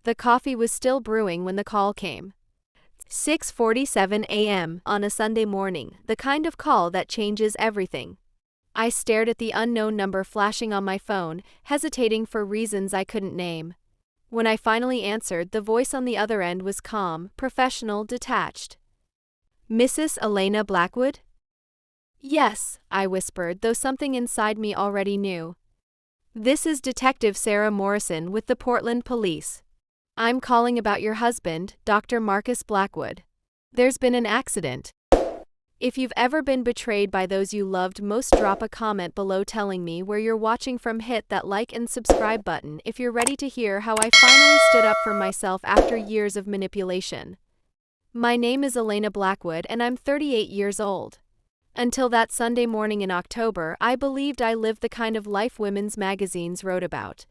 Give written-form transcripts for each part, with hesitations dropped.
The coffee was still brewing when the call came. 6:47 a.m. on a Sunday morning, the kind of call that changes everything. I stared at the unknown number flashing on my phone, hesitating for reasons I couldn't name. When I finally answered, the voice on the other end was calm, professional, detached. Mrs. Elena Blackwood? Yes, I whispered, though something inside me already knew. This is Detective Sarah Morrison with the Portland Police. I'm calling about your husband, Dr. Marcus Blackwood. There's been an accident. If you've ever been betrayed by those you loved most, drop a comment below telling me where you're watching from. Hit that like and subscribe button if you're ready to hear how I finally stood up for myself after years of manipulation. My name is Elena Blackwood and I'm 38 years old. Until that Sunday morning in October, I believed I lived the kind of life women's magazines wrote about.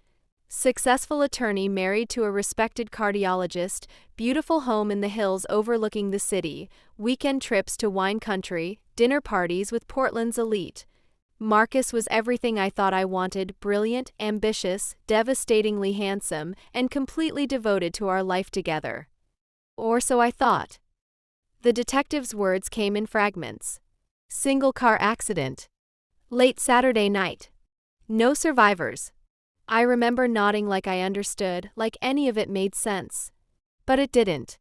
Successful attorney married to a respected cardiologist, beautiful home in the hills overlooking the city, weekend trips to wine country, dinner parties with Portland's elite. Marcus was everything I thought I wanted: brilliant, ambitious, devastatingly handsome, and completely devoted to our life together. Or so I thought. The detective's words came in fragments. Single car accident. Late Saturday night. No survivors. I remember nodding like I understood, like any of it made sense. But it didn't.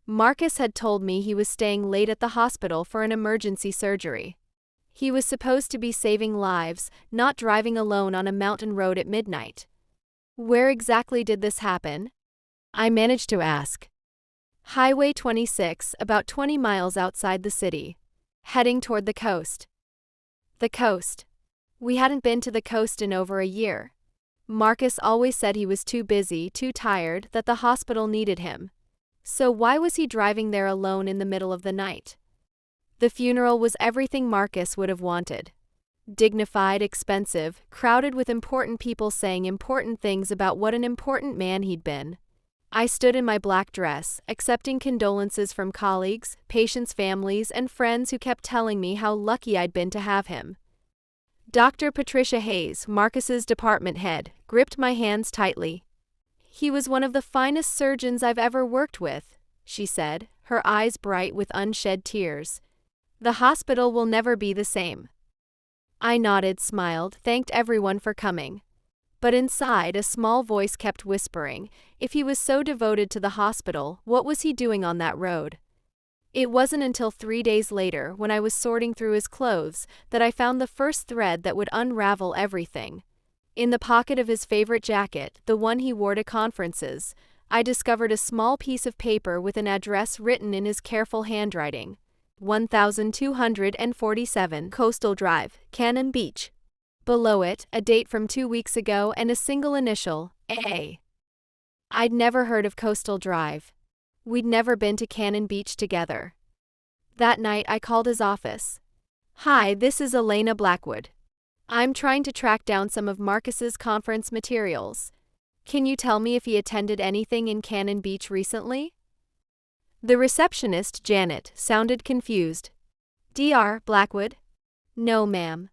Marcus had told me he was staying late at the hospital for an emergency surgery. He was supposed to be saving lives, not driving alone on a mountain road at midnight. Where exactly did this happen? I managed to ask. Highway 26, about 20 miles outside the city. Heading toward the coast. The coast. We hadn't been to the coast in over a year. Marcus always said he was too busy, too tired, that the hospital needed him. So why was he driving there alone in the middle of the night? The funeral was everything Marcus would have wanted. Dignified, expensive, crowded with important people saying important things about what an important man he'd been. I stood in my black dress, accepting condolences from colleagues, patients' families, and friends who kept telling me how lucky I'd been to have him. Dr. Patricia Hayes, Marcus's department head, gripped my hands tightly. He was one of the finest surgeons I've ever worked with, she said, her eyes bright with unshed tears. The hospital will never be the same. I nodded, smiled, thanked everyone for coming. But inside, a small voice kept whispering, if he was so devoted to the hospital, what was he doing on that road? It wasn't until 3 days later, when I was sorting through his clothes, that I found the first thread that would unravel everything. In the pocket of his favorite jacket, the one he wore to conferences, I discovered a small piece of paper with an address written in his careful handwriting. 1247 Coastal Drive, Cannon Beach. Below it, a date from 2 weeks ago and a single initial, A. I'd never heard of Coastal Drive. We'd never been to Cannon Beach together. That night I called his office. Hi, this is Elena Blackwood. I'm trying to track down some of Marcus's conference materials. Can you tell me if he attended anything in Cannon Beach recently? The receptionist, Janet, sounded confused. Dr. Blackwood? No, ma'am.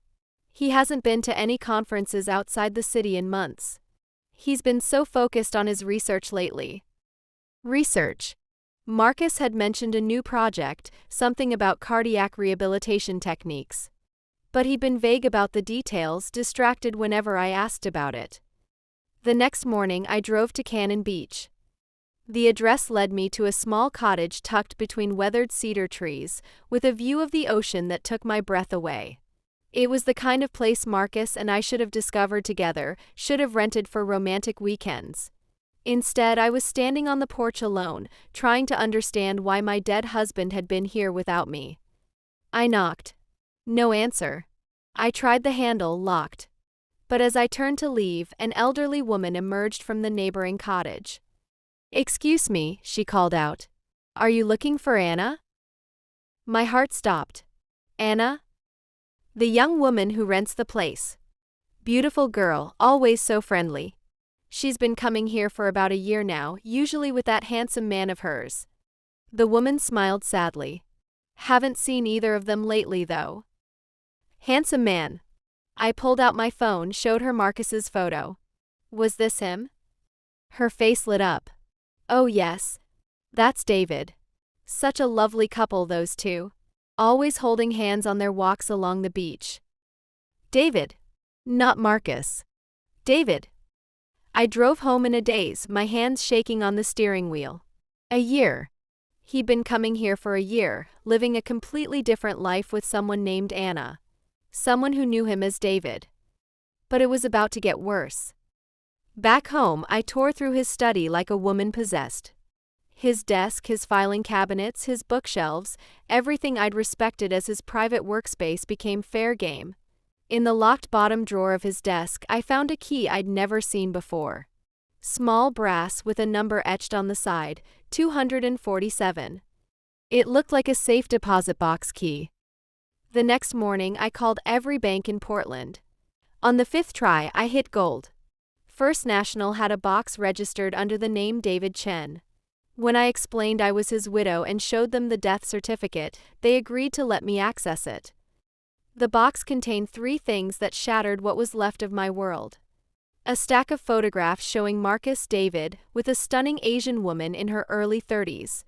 He hasn't been to any conferences outside the city in months. He's been so focused on his research lately. Research. Marcus had mentioned a new project, something about cardiac rehabilitation techniques. But he'd been vague about the details, distracted whenever I asked about it. The next morning I drove to Cannon Beach. The address led me to a small cottage tucked between weathered cedar trees, with a view of the ocean that took my breath away. It was the kind of place Marcus and I should have discovered together, should have rented for romantic weekends. Instead, I was standing on the porch alone, trying to understand why my dead husband had been here without me. I knocked. No answer. I tried the handle, locked. But as I turned to leave, an elderly woman emerged from the neighboring cottage. Excuse me, she called out. Are you looking for Anna? My heart stopped. Anna? The young woman who rents the place. Beautiful girl, always so friendly. She's been coming here for about a year now, usually with that handsome man of hers. The woman smiled sadly. Haven't seen either of them lately, though. Handsome man. I pulled out my phone, showed her Marcus's photo. Was this him? Her face lit up. Oh yes. That's David. Such a lovely couple, those two. Always holding hands on their walks along the beach. David. Not Marcus. David. I drove home in a daze, my hands shaking on the steering wheel. A year. He'd been coming here for a year, living a completely different life with someone named Anna. Someone who knew him as David. But it was about to get worse. Back home, I tore through his study like a woman possessed. His desk, his filing cabinets, his bookshelves, everything I'd respected as his private workspace became fair game. In the locked bottom drawer of his desk, I found a key I'd never seen before. Small brass with a number etched on the side, 247. It looked like a safe deposit box key. The next morning, I called every bank in Portland. On the 5th try, I hit gold. First National had a box registered under the name David Chen. When I explained I was his widow and showed them the death certificate, they agreed to let me access it. The box contained 3 things that shattered what was left of my world. A stack of photographs showing Marcus David with a stunning Asian woman in her early 30s.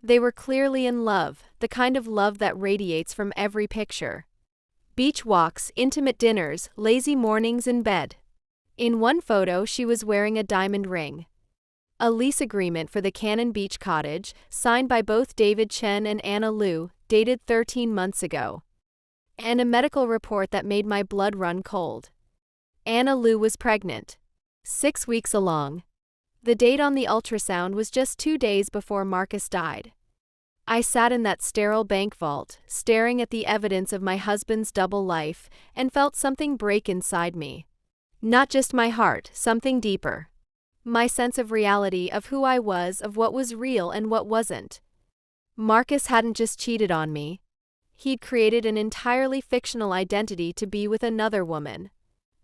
They were clearly in love, the kind of love that radiates from every picture. Beach walks, intimate dinners, lazy mornings in bed. In one photo, she was wearing a diamond ring. A lease agreement for the Cannon Beach cottage, signed by both David Chen and Anna Liu, dated 13 months ago. And a medical report that made my blood run cold. Anna Liu was pregnant. 6 weeks along. The date on the ultrasound was just 2 days before Marcus died. I sat in that sterile bank vault, staring at the evidence of my husband's double life, and felt something break inside me. Not just my heart, something deeper. My sense of reality, of who I was, of what was real and what wasn't. Marcus hadn't just cheated on me. He'd created an entirely fictional identity to be with another woman.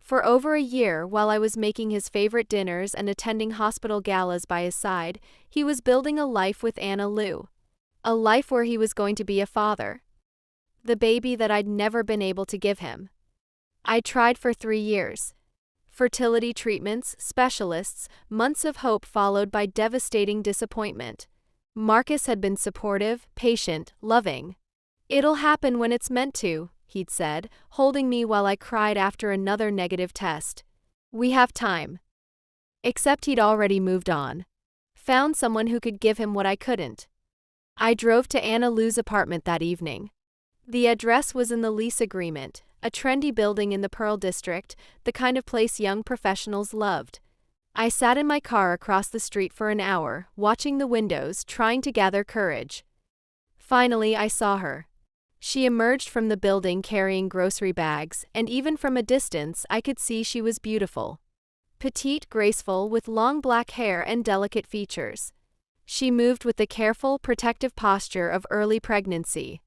For over a year, while I was making his favorite dinners and attending hospital galas by his side, he was building a life with Anna Liu. A life where he was going to be a father. The baby that I'd never been able to give him. I tried for 3 years. Fertility treatments, specialists, months of hope followed by devastating disappointment. Marcus had been supportive, patient, loving. "It'll happen when it's meant to," he'd said, holding me while I cried after another negative test. "We have time." Except he'd already moved on. Found someone who could give him what I couldn't. I drove to Anna Liu's apartment that evening. The address was in the lease agreement, a trendy building in the Pearl District, the kind of place young professionals loved. I sat in my car across the street for an hour, watching the windows, trying to gather courage. Finally, I saw her. She emerged from the building carrying grocery bags, and even from a distance, I could see she was beautiful. Petite, graceful, with long black hair and delicate features. She moved with the careful, protective posture of early pregnancy.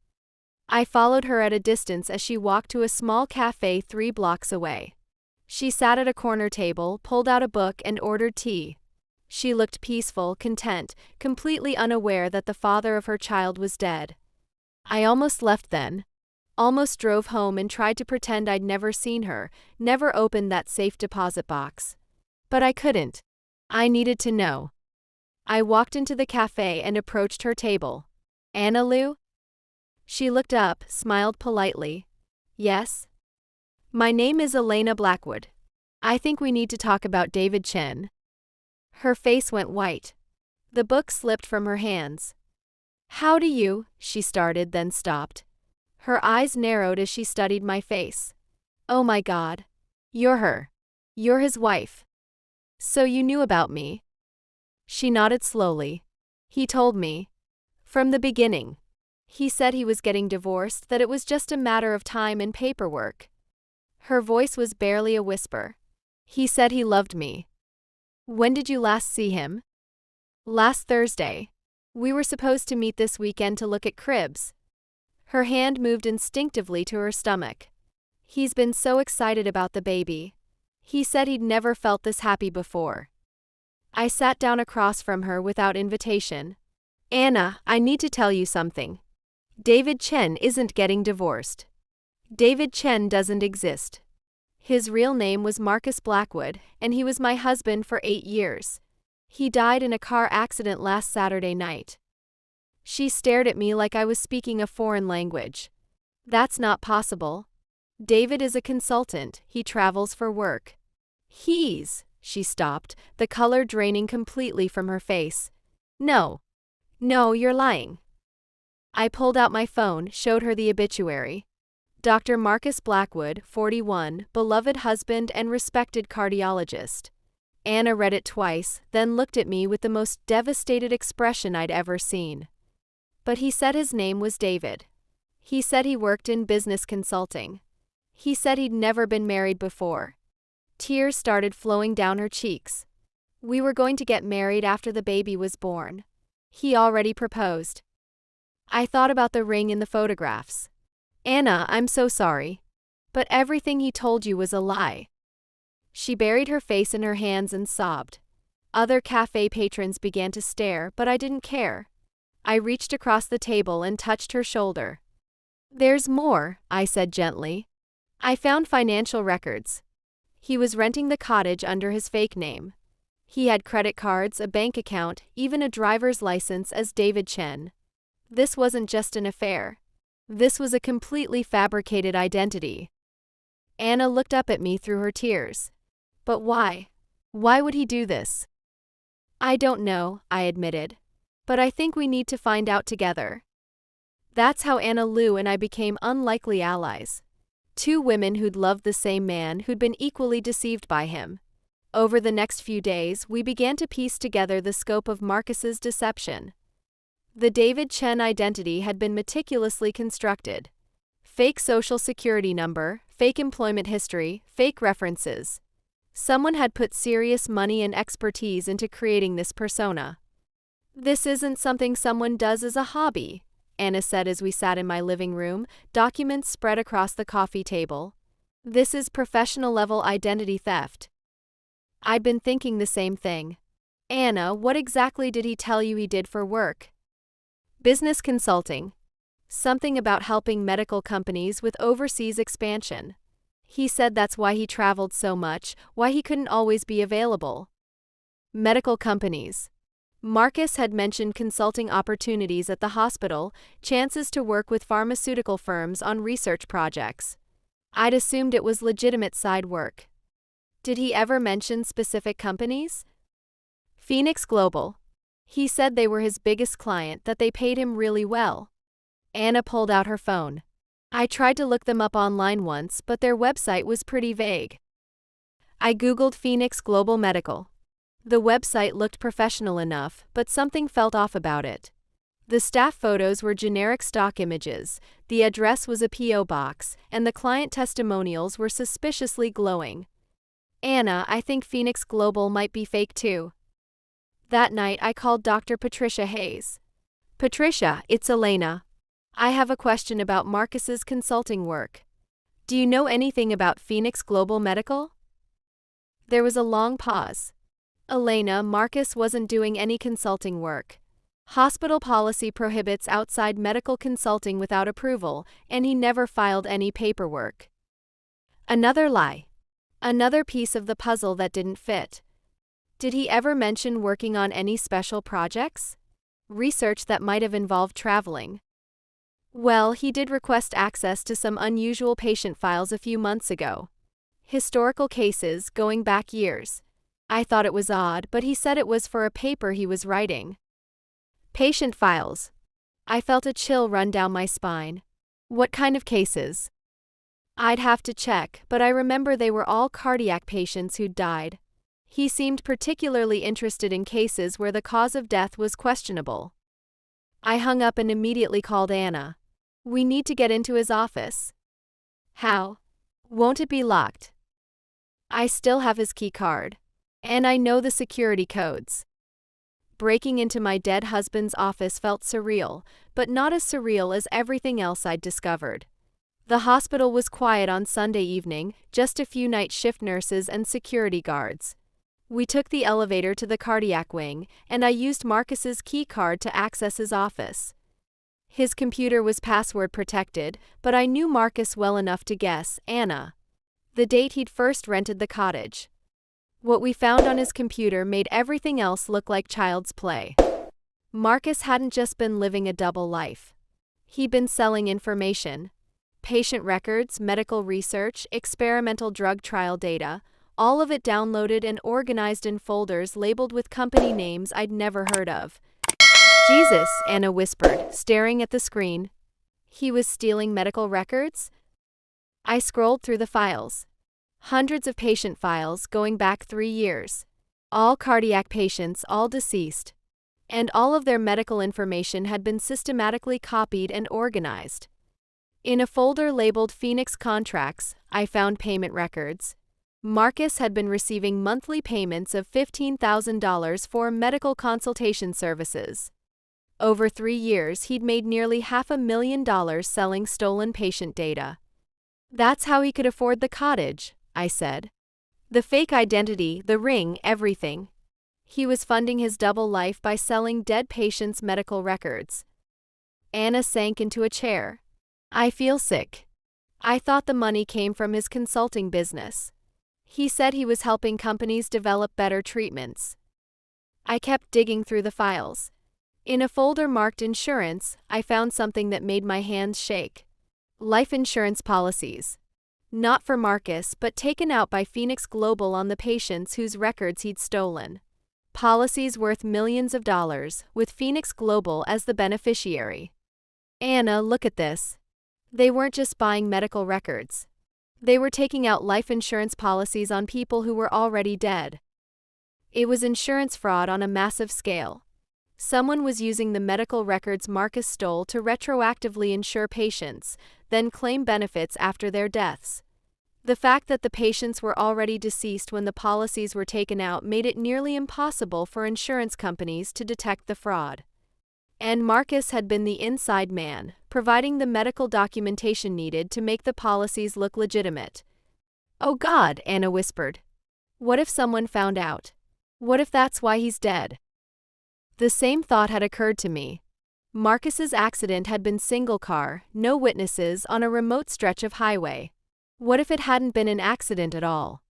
I followed her at a distance as she walked to a small cafe 3 blocks away. She sat at a corner table, pulled out a book, and ordered tea. She looked peaceful, content, completely unaware that the father of her child was dead. I almost left then. Almost drove home and tried to pretend I'd never seen her, never opened that safe deposit box. But I couldn't. I needed to know. I walked into the cafe and approached her table. "Anna Liu?" She looked up, smiled politely. "Yes?" "My name is Elena Blackwood. I think we need to talk about David Chen." Her face went white. The book slipped from her hands. "How do you," she started, then stopped. Her eyes narrowed as she studied my face. "Oh my God. You're her. You're his wife. So you knew about me?" She nodded slowly. "He told me. From the beginning. He said he was getting divorced, that it was just a matter of time and paperwork." Her voice was barely a whisper. "He said he loved me." "When did you last see him?" "Last Thursday. We were supposed to meet this weekend to look at cribs." Her hand moved instinctively to her stomach. "He's been so excited about the baby. He said he'd never felt this happy before." I sat down across from her without invitation. "Anna, I need to tell you something. David Chen isn't getting divorced. David Chen doesn't exist. His real name was Marcus Blackwood, and he was my husband for 8 years. He died in a car accident last Saturday night. She stared at me like I was speaking a foreign language. That's not possible. David is a consultant, he travels for work. She stopped, the color draining completely from her face. No, you're lying. I pulled out my phone, showed her the obituary. Dr. Marcus Blackwood, 41, beloved husband and respected cardiologist. Anna read it twice, then looked at me with the most devastated expression I'd ever seen. But he said his name was David. He said he worked in business consulting. He said he'd never been married before. Tears started flowing down her cheeks. We were going to get married after the baby was born. He already proposed. I thought about the ring in the photographs. Anna, I'm so sorry. But everything he told you was a lie. She buried her face in her hands and sobbed. Other cafe patrons began to stare, but I didn't care. I reached across the table and touched her shoulder. There's more, I said gently. I found financial records. He was renting the cottage under his fake name. He had credit cards, a bank account, even a driver's license as David Chen. This wasn't just an affair. This was a completely fabricated identity. Anna looked up at me through her tears. But why? Why would he do this? I don't know, I admitted. But I think we need to find out together. That's how Anna Lou and I became unlikely allies. Two women who'd loved the same man, who'd been equally deceived by him. Over the next few days, we began to piece together the scope of Marcus's deception. The David Chen identity had been meticulously constructed. Fake social security number, fake employment history, fake references. Someone had put serious money and expertise into creating this persona. This isn't something someone does as a hobby, Anna said as we sat in my living room, documents spread across the coffee table. This is professional-level identity theft. I'd been thinking the same thing. Anna, what exactly did he tell you he did for work? Business consulting. Something about helping medical companies with overseas expansion. He said that's why he traveled so much, why he couldn't always be available. Medical companies. Marcus had mentioned consulting opportunities at the hospital, chances to work with pharmaceutical firms on research projects. I'd assumed it was legitimate side work. Did he ever mention specific companies? Phoenix Global. He said they were his biggest client, that they paid him really well. Anna pulled out her phone. I tried to look them up online once, but their website was pretty vague. I Googled Phoenix Global Medical. The website looked professional enough, but something felt off about it. The staff photos were generic stock images, the address was a P.O. box, and the client testimonials were suspiciously glowing. Anna, I think Phoenix Global might be fake too. That night I called Dr. Patricia Hayes. Patricia, it's Elena. I have a question about Marcus's consulting work. Do you know anything about Phoenix Global Medical? There was a long pause. Elena, Marcus wasn't doing any consulting work. Hospital policy prohibits outside medical consulting without approval, and he never filed any paperwork. Another lie. Another piece of the puzzle that didn't fit. Did he ever mention working on any special projects? Research that might have involved traveling. Well, he did request access to some unusual patient files a few months ago. Historical cases, going back years. I thought it was odd, but he said it was for a paper he was writing. Patient files. I felt a chill run down my spine. What kind of cases? I'd have to check, but I remember they were all cardiac patients who'd died. He seemed particularly interested in cases where the cause of death was questionable. I hung up and immediately called Anna. We need to get into his office. How? Won't it be locked? I still have his key card. And I know the security codes. Breaking into my dead husband's office felt surreal, but not as surreal as everything else I'd discovered. The hospital was quiet on Sunday evening, just a few night shift nurses and security guards. We took the elevator to the cardiac wing, and I used Marcus's key card to access his office. His computer was password protected, but I knew Marcus well enough to guess Anna. The date he'd first rented the cottage. What we found on his computer made everything else look like child's play. Marcus hadn't just been living a double life. He'd been selling information. Patient records, medical research, experimental drug trial data, all of it downloaded and organized in folders labeled with company names I'd never heard of. Jesus, Anna whispered, staring at the screen. He was stealing medical records? I scrolled through the files. Hundreds of patient files going back 3 years. All cardiac patients, all deceased. And all of their medical information had been systematically copied and organized. In a folder labeled Phoenix Contracts, I found payment records. Marcus had been receiving monthly payments of $15,000 for medical consultation services. Over 3 years, he'd made nearly $500,000 selling stolen patient data. That's how he could afford the cottage, I said. The fake identity, the ring, everything. He was funding his double life by selling dead patients' medical records. Anna sank into a chair. I feel sick. I thought the money came from his consulting business. He said he was helping companies develop better treatments. I kept digging through the files. In a folder marked Insurance, I found something that made my hands shake. Life insurance policies. Not for Marcus, but taken out by Phoenix Global on the patients whose records he'd stolen. Policies worth millions of dollars, with Phoenix Global as the beneficiary. Anna, look at this. They weren't just buying medical records. They were taking out life insurance policies on people who were already dead. It was insurance fraud on a massive scale. Someone was using the medical records Marcus stole to retroactively insure patients, then claim benefits after their deaths. The fact that the patients were already deceased when the policies were taken out made it nearly impossible for insurance companies to detect the fraud. And Marcus had been the inside man, providing the medical documentation needed to make the policies look legitimate. Oh God, Anna whispered. What if someone found out? What if that's why he's dead? The same thought had occurred to me. Marcus's accident had been single car, no witnesses, on a remote stretch of highway. What if it hadn't been an accident at all?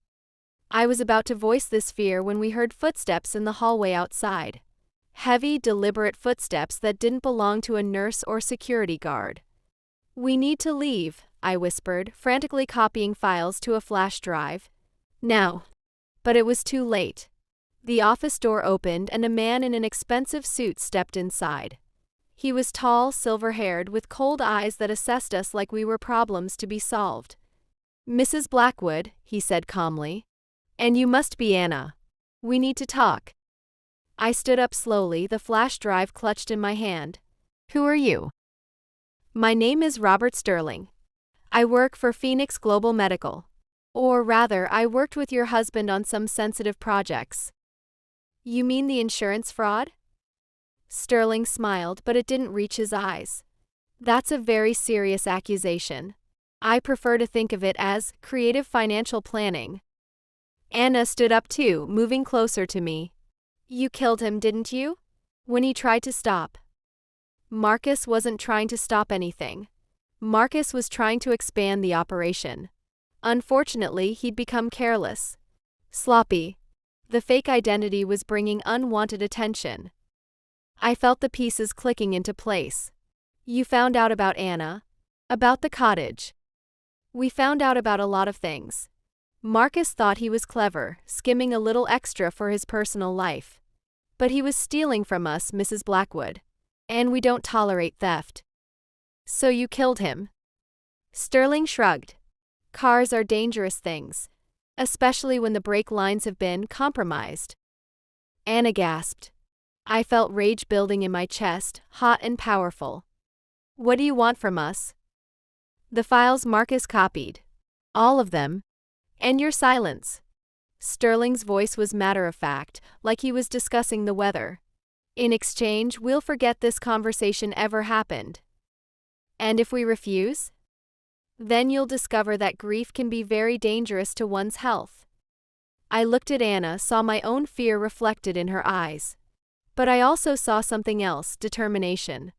I was about to voice this fear when we heard footsteps in the hallway outside. Heavy, deliberate footsteps that didn't belong to a nurse or security guard. We need to leave, I whispered, frantically copying files to a flash drive. Now. But it was too late. The office door opened and a man in an expensive suit stepped inside. He was tall, silver-haired, with cold eyes that assessed us like we were problems to be solved. Mrs. Blackwood, he said calmly. And you must be Anna. We need to talk. I stood up slowly, the flash drive clutched in my hand. Who are you? My name is Robert Sterling. I work for Phoenix Global Medical. Or rather, I worked with your husband on some sensitive projects. You mean the insurance fraud? Sterling smiled, but it didn't reach his eyes. That's a very serious accusation. I prefer to think of it as creative financial planning. Anna stood up too, moving closer to me. You killed him, didn't you? When he tried to stop. Marcus wasn't trying to stop anything. Marcus was trying to expand the operation. Unfortunately, he'd become careless. Sloppy. The fake identity was bringing unwanted attention. I felt the pieces clicking into place. You found out about Anna. About the cottage. We found out about a lot of things. Marcus thought he was clever, skimming a little extra for his personal life. But he was stealing from us, Mrs. Blackwood. And we don't tolerate theft. So you killed him. Sterling shrugged. Cars are dangerous things. Especially when the brake lines have been compromised. Anna gasped. I felt rage building in my chest, hot and powerful. What do you want from us? The files Marcus copied. All of them. And your silence. Sterling's voice was matter-of-fact, like he was discussing the weather. In exchange, we'll forget this conversation ever happened. And if we refuse? Then you'll discover that grief can be very dangerous to one's health. I looked at Anna, saw my own fear reflected in her eyes. But I also saw something else, determination.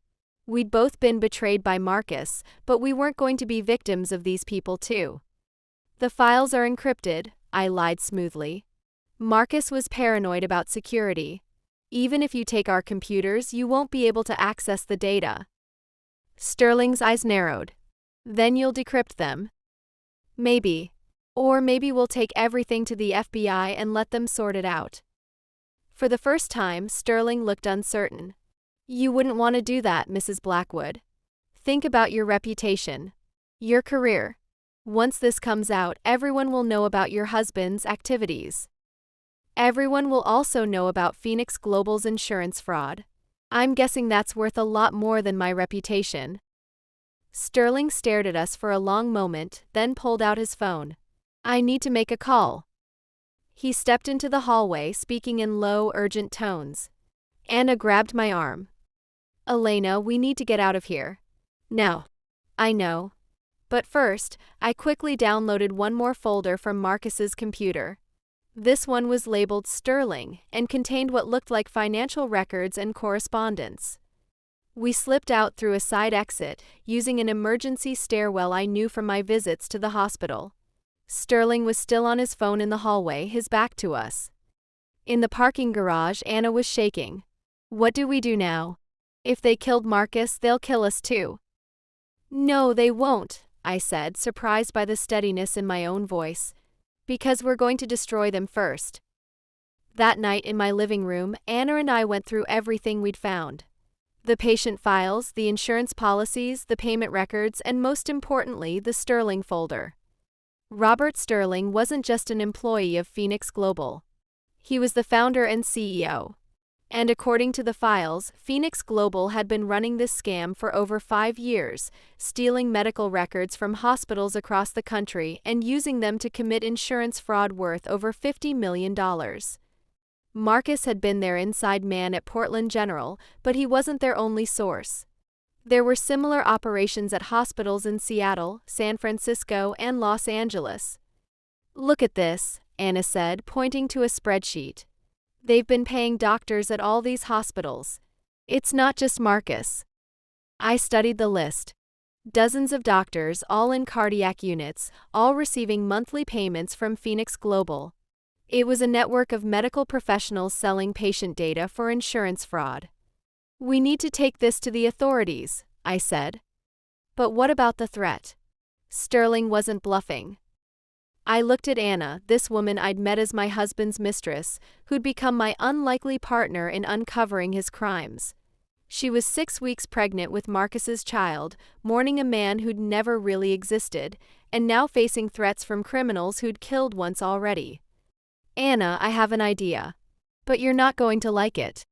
We'd both been betrayed by Marcus, but we weren't going to be victims of these people too. The files are encrypted, I lied smoothly. Marcus was paranoid about security. Even if you take our computers, you won't be able to access the data. Sterling's eyes narrowed. Then you'll decrypt them. Maybe. Or maybe we'll take everything to the FBI and let them sort it out. For the first time, Sterling looked uncertain. You wouldn't want to do that, Mrs. Blackwood. Think about your reputation. Your career. Once this comes out, everyone will know about your husband's activities. Everyone will also know about Phoenix Global's insurance fraud. I'm guessing that's worth a lot more than my reputation. Sterling stared at us for a long moment, then pulled out his phone. I need to make a call. He stepped into the hallway, speaking in low, urgent tones. Anna grabbed my arm. Elena, we need to get out of here. Now. I know. But first, I quickly downloaded one more folder from Marcus's computer. This one was labeled Sterling and contained what looked like financial records and correspondence. We slipped out through a side exit, using an emergency stairwell I knew from my visits to the hospital. Sterling was still on his phone in the hallway, his back to us. In the parking garage, Anna was shaking. What do we do now? If they killed Marcus, they'll kill us too. No, they won't, I said, surprised by the steadiness in my own voice. Because we're going to destroy them first. That night in my living room, Anna and I went through everything we'd found. The patient files, the insurance policies, the payment records, and most importantly, the Sterling folder. Robert Sterling wasn't just an employee of Phoenix Global. He was the founder and CEO. And according to the files, Phoenix Global had been running this scam for over 5 years, stealing medical records from hospitals across the country and using them to commit insurance fraud worth over $50 million. Marcus had been their inside man at Portland General, but he wasn't their only source. There were similar operations at hospitals in Seattle, San Francisco, and Los Angeles. Look at this, Anna said, pointing to a spreadsheet. They've been paying doctors at all these hospitals. It's not just Marcus. I studied the list. Dozens of doctors, all in cardiac units, all receiving monthly payments from Phoenix Global. It was a network of medical professionals selling patient data for insurance fraud. We need to take this to the authorities, I said. But what about the threat? Sterling wasn't bluffing. I looked at Anna, this woman I'd met as my husband's mistress, who'd become my unlikely partner in uncovering his crimes. She was 6 weeks pregnant with Marcus's child, mourning a man who'd never really existed, and now facing threats from criminals who'd killed once already. Anna, I have an idea. But you're not going to like it.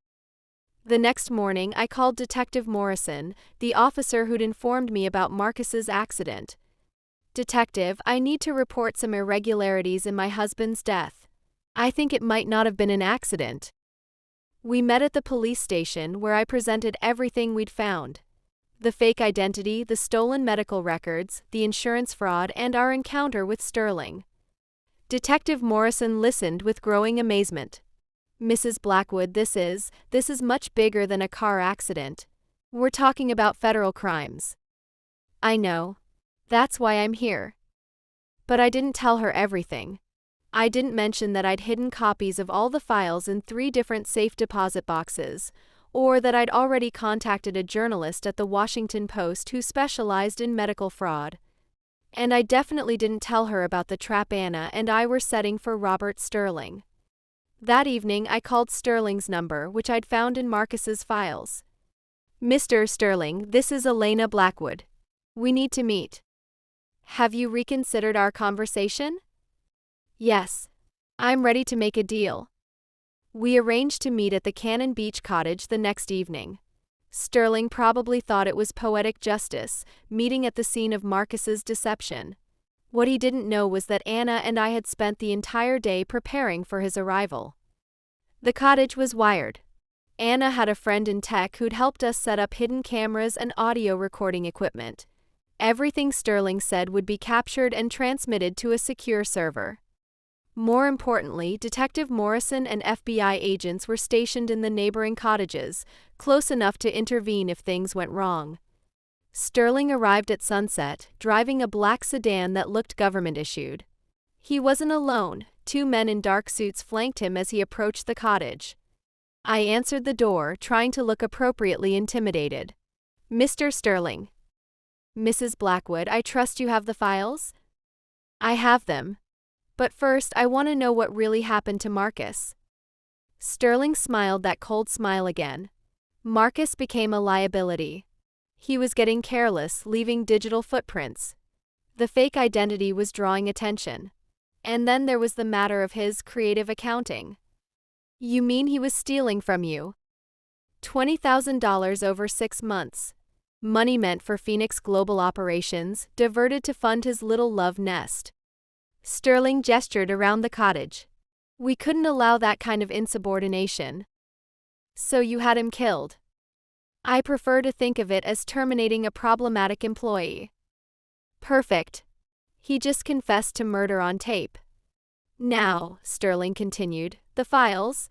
The next morning, I called Detective Morrison, the officer who'd informed me about Marcus's accident. Detective, I need to report some irregularities in my husband's death. I think it might not have been an accident. We met at the police station where I presented everything we'd found. The fake identity, the stolen medical records, the insurance fraud, and our encounter with Sterling. Detective Morrison listened with growing amazement. Mrs. Blackwood, this is much bigger than a car accident. We're talking about federal crimes. I know. That's why I'm here. But I didn't tell her everything. I didn't mention that I'd hidden copies of all the files in 3 different safe deposit boxes, or that I'd already contacted a journalist at the Washington Post who specialized in medical fraud. And I definitely didn't tell her about the trap Anna and I were setting for Robert Sterling. That evening, I called Sterling's number, which I'd found in Marcus's files. Mr. Sterling, this is Elena Blackwood. We need to meet. Have you reconsidered our conversation? Yes. I'm ready to make a deal. We arranged to meet at the Cannon Beach cottage the next evening. Sterling probably thought it was poetic justice, meeting at the scene of Marcus's deception. What he didn't know was that Anna and I had spent the entire day preparing for his arrival. The cottage was wired. Anna had a friend in tech who'd helped us set up hidden cameras and audio recording equipment. Everything Sterling said would be captured and transmitted to a secure server. More importantly, Detective Morrison and FBI agents were stationed in the neighboring cottages, close enough to intervene if things went wrong. Sterling arrived at sunset, driving a black sedan that looked government-issued. He wasn't alone. Two men in dark suits flanked him as he approached the cottage. I answered the door, trying to look appropriately intimidated. "Mr. Sterling." "Mrs. Blackwood, I trust you have the files?" "I have them. But first, I want to know what really happened to Marcus." Sterling smiled that cold smile again. Marcus became a liability. He was getting careless, leaving digital footprints. The fake identity was drawing attention. And then there was the matter of his creative accounting. "You mean he was stealing from you?" $20,000 over 6 months. Money meant for Phoenix Global operations, diverted to fund his little love nest. Sterling gestured around the cottage. "We couldn't allow that kind of insubordination." "So you had him killed?" "I prefer to think of it as terminating a problematic employee." "Perfect. He just confessed to murder on tape." "Now," Sterling continued, "the files?"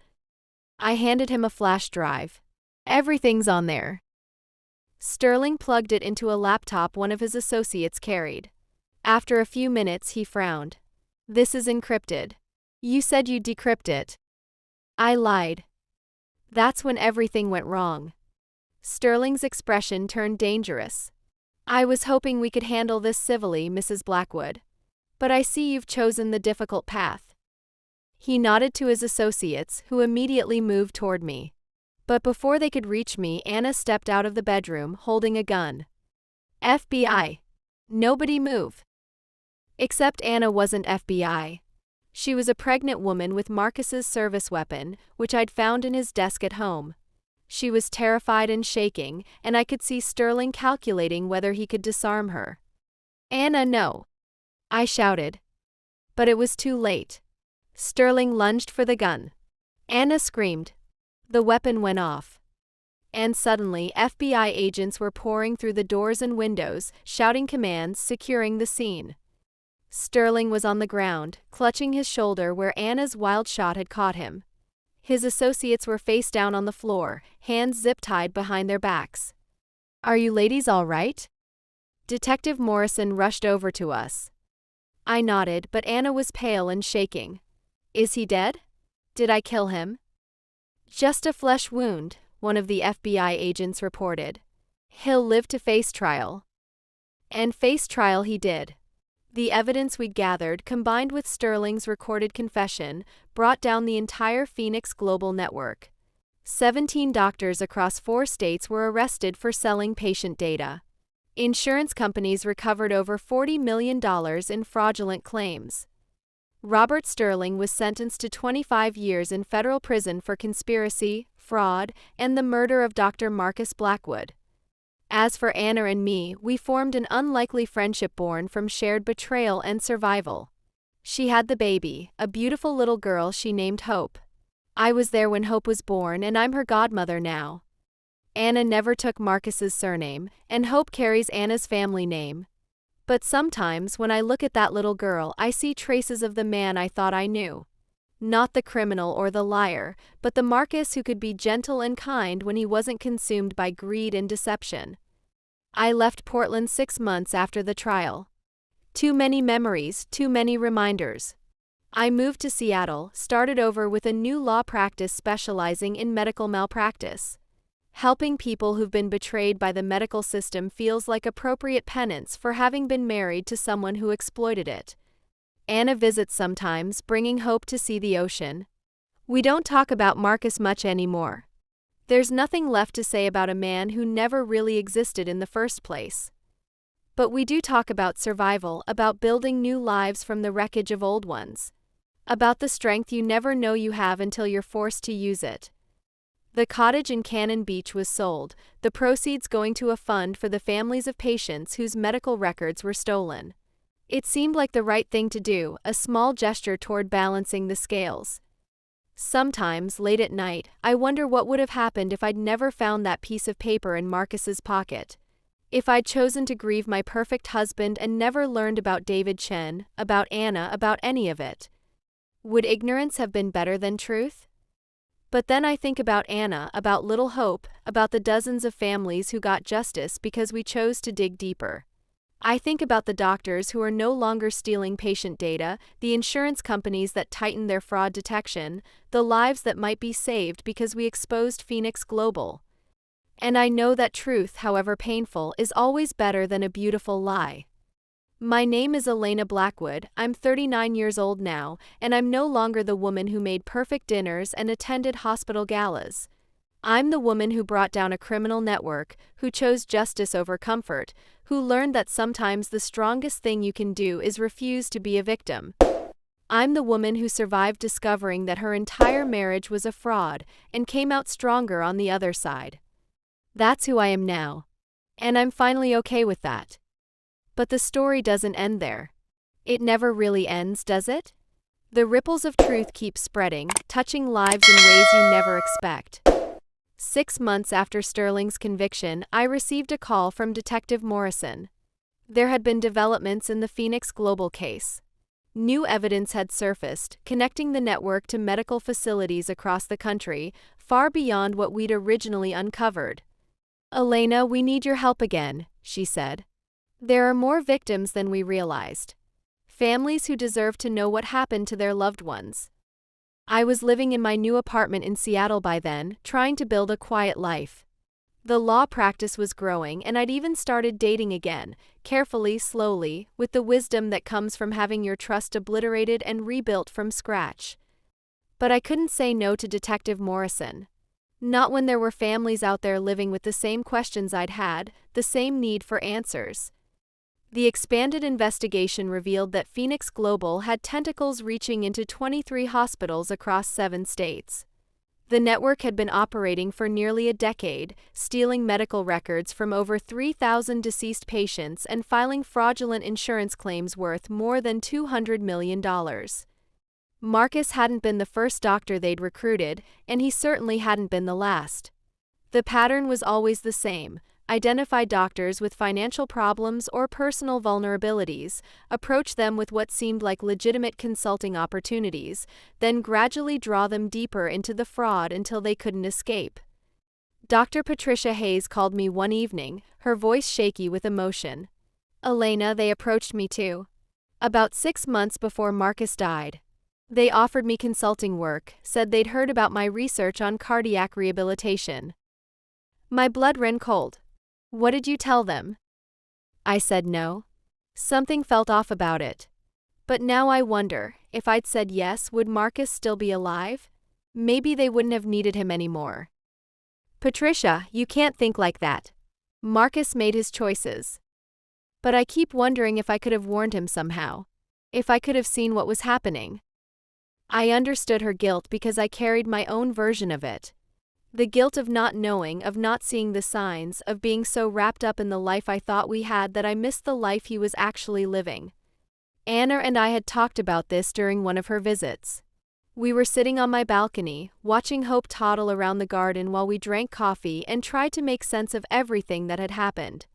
I handed him a flash drive. "Everything's on there." Sterling plugged it into a laptop one of his associates carried. After a few minutes, he frowned. "This is encrypted. You said you'd decrypt it." I lied. That's when everything went wrong. Sterling's expression turned dangerous. "I was hoping we could handle this civilly, Mrs. Blackwood. But I see you've chosen the difficult path." He nodded to his associates, who immediately moved toward me. But before they could reach me, Anna stepped out of the bedroom, holding a gun. "FBI. Nobody move." Except Anna wasn't FBI. She was a pregnant woman with Marcus's service weapon, which I'd found in his desk at home. She was terrified and shaking, and I could see Sterling calculating whether he could disarm her. "Anna, no!" I shouted. But it was too late. Sterling lunged for the gun. Anna screamed. The weapon went off. And suddenly, FBI agents were pouring through the doors and windows, shouting commands, securing the scene. Sterling was on the ground, clutching his shoulder where Anna's wild shot had caught him. His associates were face down on the floor, hands zip-tied behind their backs. "Are you ladies all right?" Detective Morrison rushed over to us. I nodded, but Anna was pale and shaking. "Is he dead? Did I kill him?" "Just a flesh wound," one of the FBI agents reported. "He'll live to face trial." And face trial he did. The evidence we'd gathered, combined with Sterling's recorded confession, brought down the entire Phoenix Global network. 17 doctors across 4 states were arrested for selling patient data. Insurance companies recovered over $40 million in fraudulent claims. Robert Sterling was sentenced to 25 years in federal prison for conspiracy, fraud, and the murder of Dr. Marcus Blackwood. As for Anna and me, we formed an unlikely friendship born from shared betrayal and survival. She had the baby, a beautiful little girl she named Hope. I was there when Hope was born, and I'm her godmother now. Anna never took Marcus's surname, and Hope carries Anna's family name. But sometimes, when I look at that little girl, I see traces of the man I thought I knew. Not the criminal or the liar, but the Marcus who could be gentle and kind when he wasn't consumed by greed and deception. I left Portland 6 months after the trial. Too many memories, too many reminders. I moved to Seattle, started over with a new law practice specializing in medical malpractice. Helping people who've been betrayed by the medical system feels like appropriate penance for having been married to someone who exploited it. Anna visits sometimes, bringing Hope to see the ocean. We don't talk about Marcus much anymore. There's nothing left to say about a man who never really existed in the first place. But we do talk about survival, about building new lives from the wreckage of old ones. About the strength you never know you have until you're forced to use it. The cottage in Cannon Beach was sold, the proceeds going to a fund for the families of patients whose medical records were stolen. It seemed like the right thing to do, a small gesture toward balancing the scales. Sometimes, late at night, I wonder what would have happened if I'd never found that piece of paper in Marcus's pocket. If I'd chosen to grieve my perfect husband and never learned about David Chen, about Anna, about any of it. Would ignorance have been better than truth? But then I think about Anna, about little Hope, about the dozens of families who got justice because we chose to dig deeper. I think about the doctors who are no longer stealing patient data, the insurance companies that tighten their fraud detection, the lives that might be saved because we exposed Phoenix Global. And I know that truth, however painful, is always better than a beautiful lie. My name is Elena Blackwood, I'm 39 years old now, and I'm no longer the woman who made perfect dinners and attended hospital galas. I'm the woman who brought down a criminal network, who chose justice over comfort, who learned that sometimes the strongest thing you can do is refuse to be a victim. I'm the woman who survived discovering that her entire marriage was a fraud and came out stronger on the other side. That's who I am now. And I'm finally okay with that. But the story doesn't end there. It never really ends, does it? The ripples of truth keep spreading, touching lives in ways you never expect. 6 months after Sterling's conviction, I received a call from Detective Morrison. There had been developments in the Phoenix Global case. New evidence had surfaced, connecting the network to medical facilities across the country, far beyond what we'd originally uncovered. "Elena, we need your help again," she said. "There are more victims than we realized. Families who deserve to know what happened to their loved ones." I was living in my new apartment in Seattle by then, trying to build a quiet life. The law practice was growing, and I'd even started dating again, carefully, slowly, with the wisdom that comes from having your trust obliterated and rebuilt from scratch. But I couldn't say no to Detective Morrison. Not when there were families out there living with the same questions I'd had, the same need for answers. The expanded investigation revealed that Phoenix Global had tentacles reaching into 23 hospitals across 7 states. The network had been operating for nearly a decade, stealing medical records from over 3,000 deceased patients and filing fraudulent insurance claims worth more than $200 million. Marcus hadn't been the first doctor they'd recruited, and he certainly hadn't been the last. The pattern was always the same: identify doctors with financial problems or personal vulnerabilities, approach them with what seemed like legitimate consulting opportunities, then gradually draw them deeper into the fraud until they couldn't escape. Dr. Patricia Hayes called me one evening, her voice shaky with emotion. "Elena, they approached me too. About 6 months before Marcus died. They offered me consulting work, said they'd heard about my research on cardiac rehabilitation." My blood ran cold. "What did you tell them?" I said no. Something felt off about it. But now I wonder, if I'd said yes, would Marcus still be alive? Maybe they wouldn't have needed him anymore. "Patricia, you can't think like that. Marcus made his choices. But I keep wondering if I could have warned him somehow. If I could have seen what was happening." I understood her guilt because I carried my own version of it. The guilt of not knowing, of not seeing the signs, of being so wrapped up in the life I thought we had that I missed the life he was actually living. Anna and I had talked about this during one of her visits. We were sitting on my balcony, watching Hope toddle around the garden while we drank coffee and tried to make sense of everything that had happened.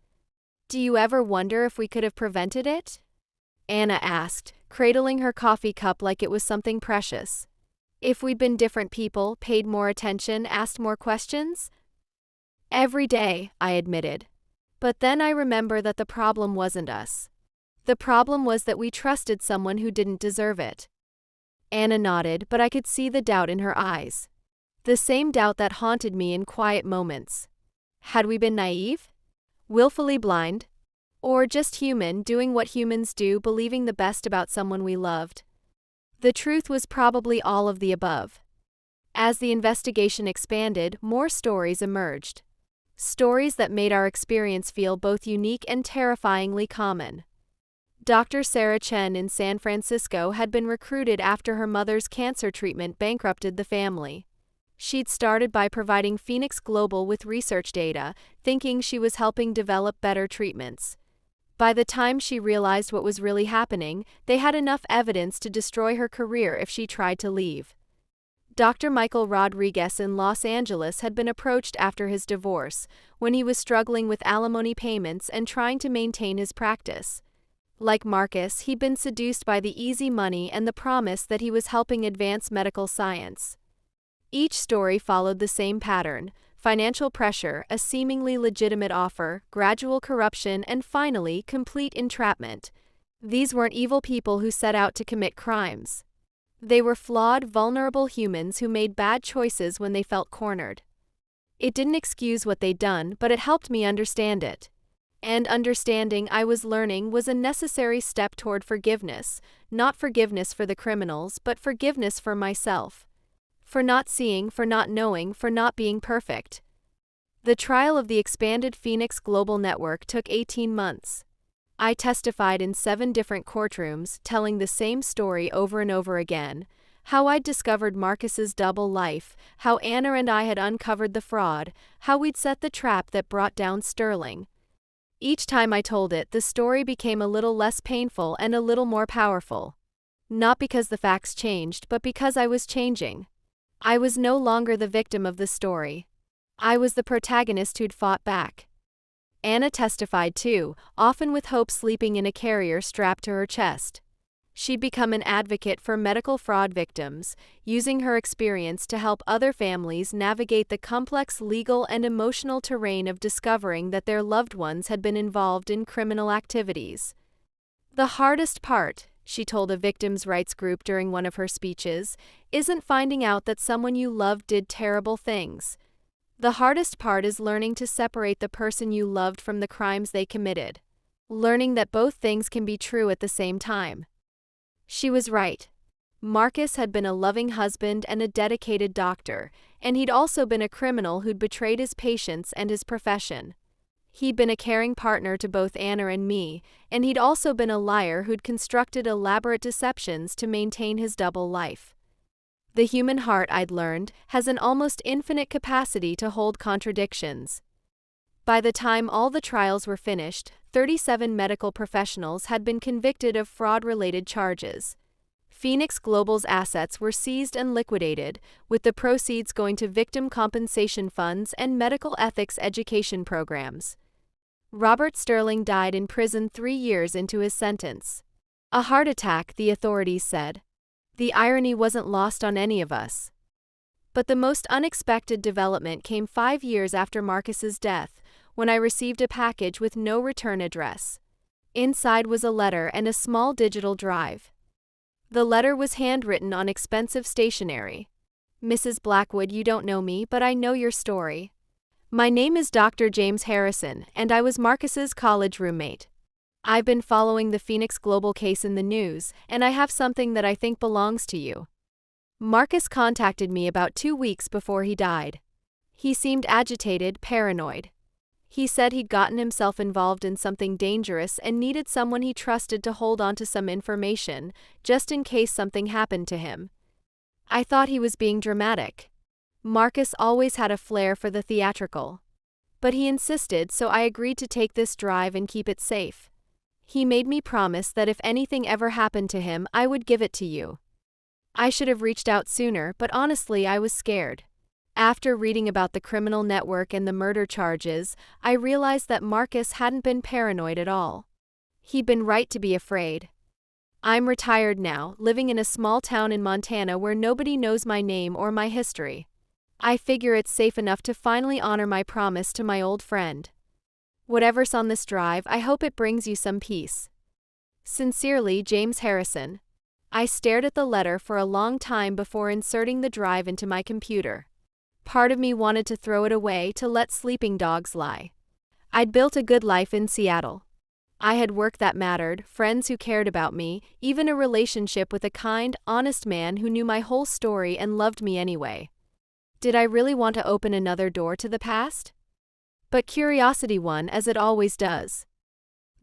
"Do you ever wonder if we could have prevented it?" Anna asked, cradling her coffee cup like it was something precious. "If we'd been different people, paid more attention, asked more questions?" "Every day," I admitted. But then I remember that the problem wasn't us. The problem was that we trusted someone who didn't deserve it. Anna nodded, but I could see the doubt in her eyes. The same doubt that haunted me in quiet moments. Had we been naive? Willfully blind? Or just human, doing what humans do, believing the best about someone we loved? The truth was probably all of the above. As the investigation expanded, more stories emerged. Stories that made our experience feel both unique and terrifyingly common. Dr. Sarah Chen in San Francisco had been recruited after her mother's cancer treatment bankrupted the family. She'd started by providing Phoenix Global with research data, thinking she was helping develop better treatments. By the time she realized what was really happening, they had enough evidence to destroy her career if she tried to leave. Dr. Michael Rodriguez in Los Angeles had been approached after his divorce, when he was struggling with alimony payments and trying to maintain his practice. Like Marcus, he'd been seduced by the easy money and the promise that he was helping advance medical science. Each story followed the same pattern: financial pressure, a seemingly legitimate offer, gradual corruption, and finally, complete entrapment. These weren't evil people who set out to commit crimes. They were flawed, vulnerable humans who made bad choices when they felt cornered. It didn't excuse what they'd done, but it helped me understand it. And understanding, I was learning, was a necessary step toward forgiveness, not forgiveness for the criminals, but forgiveness for myself. For not seeing, for not knowing, for not being perfect. The trial of the expanded Phoenix Global Network took 18 months. I testified in 7 different courtrooms, telling the same story over and over again. How I'd discovered Marcus's double life, how Anna and I had uncovered the fraud, how we'd set the trap that brought down Sterling. Each time I told it, the story became a little less painful and a little more powerful. Not because the facts changed, but because I was changing. I was no longer the victim of the story. I was the protagonist who'd fought back. Anna testified too, often with Hope sleeping in a carrier strapped to her chest. She'd become an advocate for medical fraud victims, using her experience to help other families navigate the complex legal and emotional terrain of discovering that their loved ones had been involved in criminal activities. "The hardest part," she told a victims' rights group during one of her speeches, "isn't finding out that someone you loved did terrible things. The hardest part is learning to separate the person you loved from the crimes they committed. Learning that both things can be true at the same time." She was right. Marcus had been a loving husband and a dedicated doctor, and he'd also been a criminal who'd betrayed his patients and his profession. He'd been a caring partner to both Anna and me, and he'd also been a liar who'd constructed elaborate deceptions to maintain his double life. The human heart, I'd learned, has an almost infinite capacity to hold contradictions. By the time all the trials were finished, 37 medical professionals had been convicted of fraud-related charges. Phoenix Global's assets were seized and liquidated, with the proceeds going to victim compensation funds and medical ethics education programs. Robert Sterling died in prison 3 years into his sentence. A heart attack, the authorities said. The irony wasn't lost on any of us. But the most unexpected development came 5 years after Marcus's death, when I received a package with no return address. Inside was a letter and a small digital drive. The letter was handwritten on expensive stationery. "Mrs. Blackwood, you don't know me, but I know your story. My name is Dr. James Harrison, and I was Marcus's college roommate. I've been following the Phoenix Global case in the news, and I have something that I think belongs to you." Marcus contacted me about 2 weeks before he died. He seemed agitated, paranoid. He said he'd gotten himself involved in something dangerous and needed someone he trusted to hold on to some information, just in case something happened to him. I thought he was being dramatic. Marcus always had a flair for the theatrical. But he insisted, so I agreed to take this drive and keep it safe. He made me promise that if anything ever happened to him, I would give it to you. I should have reached out sooner, but honestly, I was scared. After reading about the criminal network and the murder charges, I realized that Marcus hadn't been paranoid at all. He'd been right to be afraid. I'm retired now, living in a small town in Montana where nobody knows my name or my history. I figure it's safe enough to finally honor my promise to my old friend. Whatever's on this drive, I hope it brings you some peace. Sincerely, James Harrison. I stared at the letter for a long time before inserting the drive into my computer. Part of me wanted to throw it away to let sleeping dogs lie. I'd built a good life in Seattle. I had work that mattered, friends who cared about me, even a relationship with a kind, honest man who knew my whole story and loved me anyway. Did I really want to open another door to the past? But curiosity won, as it always does.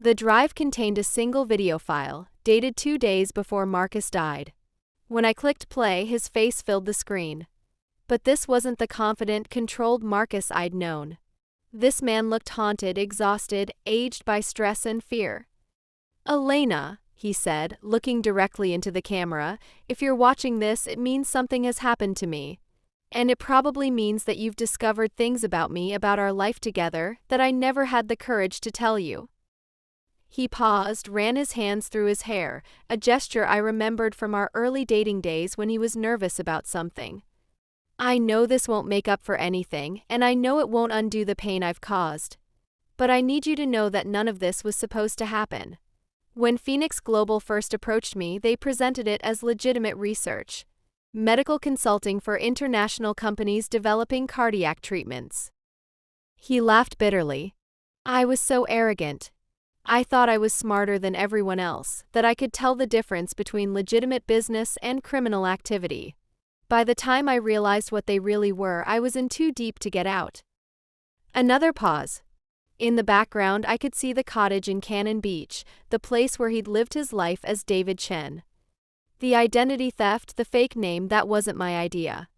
The drive contained a single video file, dated 2 days before Marcus died. When I clicked play, his face filled the screen. But this wasn't the confident, controlled Marcus I'd known. This man looked haunted, exhausted, aged by stress and fear. "Elena," he said, looking directly into the camera, "if you're watching this, it means something has happened to me. And it probably means that you've discovered things about me, about our life together, that I never had the courage to tell you." He paused, ran his hands through his hair, a gesture I remembered from our early dating days when he was nervous about something. I know this won't make up for anything, and I know it won't undo the pain I've caused. But I need you to know that none of this was supposed to happen. When Phoenix Global first approached me, they presented it as legitimate research. Medical consulting for international companies developing cardiac treatments. He laughed bitterly. I was so arrogant. I thought I was smarter than everyone else, that I could tell the difference between legitimate business and criminal activity. By the time I realized what they really were, I was in too deep to get out. Another pause. In the background, I could see the cottage in Cannon Beach, the place where he'd lived his life as David Chen. The identity theft, the fake name, that wasn't my idea.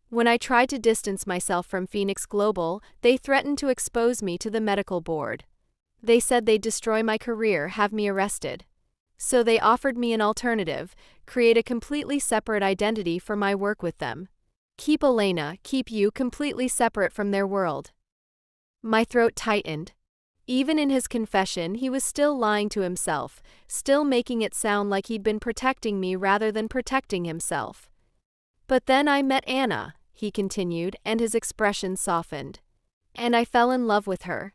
When I tried to distance myself from Phoenix Global, they threatened to expose me to the medical board. They said they'd destroy my career, have me arrested. So they offered me an alternative, create a completely separate identity for my work with them. Keep Elena, keep you completely separate from their world. My throat tightened. Even in his confession, he was still lying to himself, still making it sound like he'd been protecting me rather than protecting himself. But then I met Anna, he continued, and his expression softened. And I fell in love with her.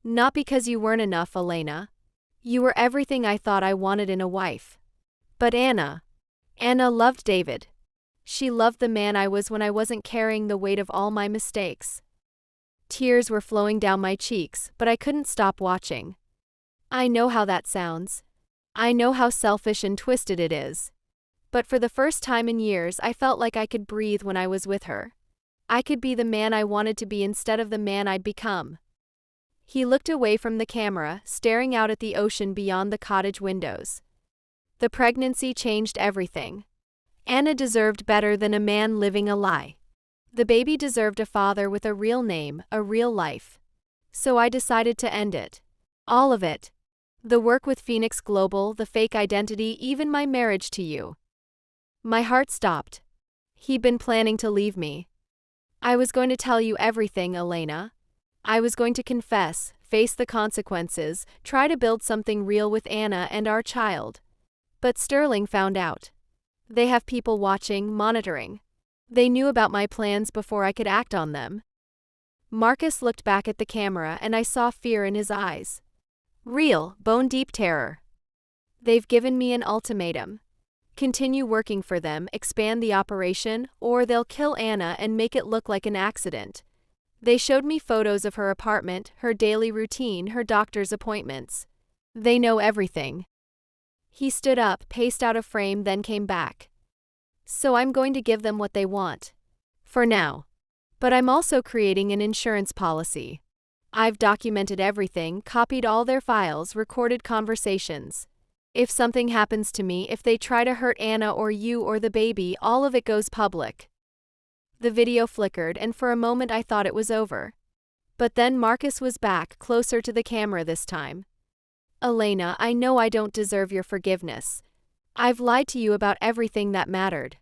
Not because you weren't enough, Elena. You were everything I thought I wanted in a wife. But Anna loved David. She loved the man I was when I wasn't carrying the weight of all my mistakes. Tears were flowing down my cheeks, but I couldn't stop watching. I know how that sounds. I know how selfish and twisted it is. But for the first time in years, I felt like I could breathe when I was with her. I could be the man I wanted to be instead of the man I'd become. He looked away from the camera, staring out at the ocean beyond the cottage windows. The pregnancy changed everything. Anna deserved better than a man living a lie. The baby deserved a father with a real name, a real life. So I decided to end it. All of it. The work with Phoenix Global, the fake identity, even my marriage to you. My heart stopped. He'd been planning to leave me. I was going to tell you everything, Elena. I was going to confess, face the consequences, try to build something real with Anna and our child. But Sterling found out. They have people watching, monitoring. They knew about my plans before I could act on them. Marcus looked back at the camera and I saw fear in his eyes. Real, bone-deep terror. They've given me an ultimatum. Continue working for them, expand the operation, or they'll kill Anna and make it look like an accident. They showed me photos of her apartment, her daily routine, her doctor's appointments. They know everything. He stood up, paced out of frame, then came back. So I'm going to give them what they want. For now. But I'm also creating an insurance policy. I've documented everything, copied all their files, recorded conversations. If something happens to me, if they try to hurt Anna or you or the baby, all of it goes public. The video flickered, and for a moment I thought it was over. But then Marcus was back, closer to the camera this time. Elena, I know I don't deserve your forgiveness. I've lied to you about everything that mattered.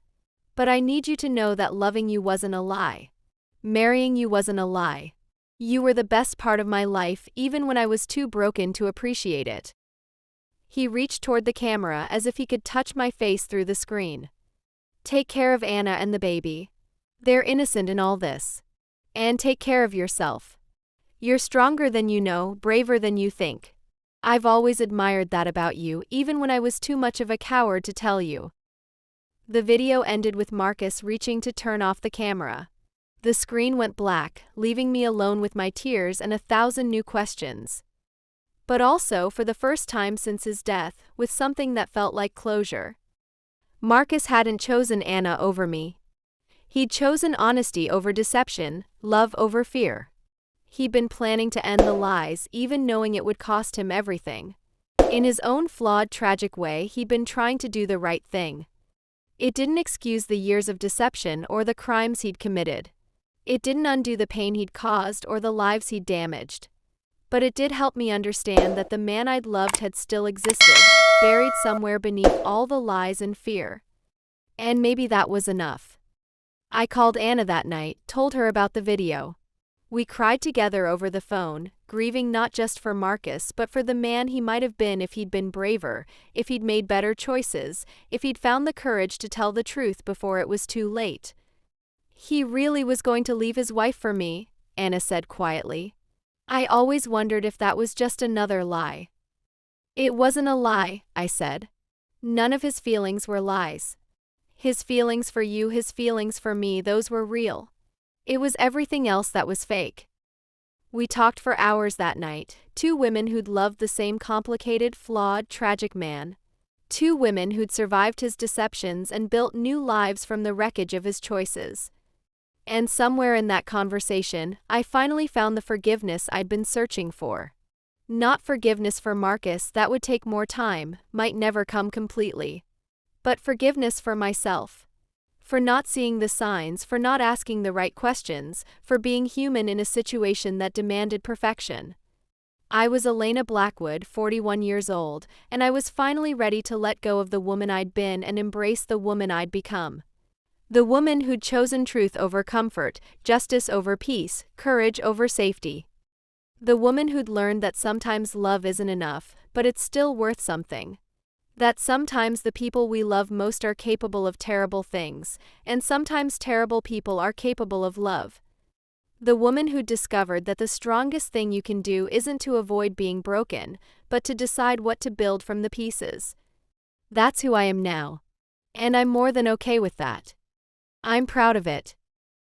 But I need you to know that loving you wasn't a lie. Marrying you wasn't a lie. You were the best part of my life, even when I was too broken to appreciate it. He reached toward the camera as if he could touch my face through the screen. Take care of Anna and the baby. They're innocent in all this. And take care of yourself. You're stronger than you know, braver than you think. I've always admired that about you, even when I was too much of a coward to tell you. The video ended with Marcus reaching to turn off the camera. The screen went black, leaving me alone with my tears and 1,000 new questions. But also, for the first time since his death, with something that felt like closure. Marcus hadn't chosen Anna over me. He'd chosen honesty over deception, love over fear. He'd been planning to end the lies, even knowing it would cost him everything. In his own flawed, tragic way, he'd been trying to do the right thing. It didn't excuse the years of deception or the crimes he'd committed. It didn't undo the pain he'd caused or the lives he'd damaged. But it did help me understand that the man I'd loved had still existed, buried somewhere beneath all the lies and fear. And maybe that was enough. I called Anna that night, told her about the video. We cried together over the phone, grieving not just for Marcus, but for the man he might have been if he'd been braver, if he'd made better choices, if he'd found the courage to tell the truth before it was too late. He really was going to leave his wife for me, Anna said quietly. I always wondered if that was just another lie. It wasn't a lie, I said. None of his feelings were lies. His feelings for you, his feelings for me, those were real. It was everything else that was fake. We talked for hours that night, two women who'd loved the same complicated, flawed, tragic man. Two women who'd survived his deceptions and built new lives from the wreckage of his choices. And somewhere in that conversation, I finally found the forgiveness I'd been searching for. Not forgiveness for Marcus, that would take more time, might never come completely. But forgiveness for myself. For not seeing the signs, for not asking the right questions, for being human in a situation that demanded perfection. I was Elena Blackwood, 41 years old, and I was finally ready to let go of the woman I'd been and embrace the woman I'd become. The woman who'd chosen truth over comfort, justice over peace, courage over safety. The woman who'd learned that sometimes love isn't enough, but it's still worth something. That sometimes the people we love most are capable of terrible things, and sometimes terrible people are capable of love. The woman who discovered that the strongest thing you can do isn't to avoid being broken, but to decide what to build from the pieces. That's who I am now. And I'm more than okay with that. I'm proud of it.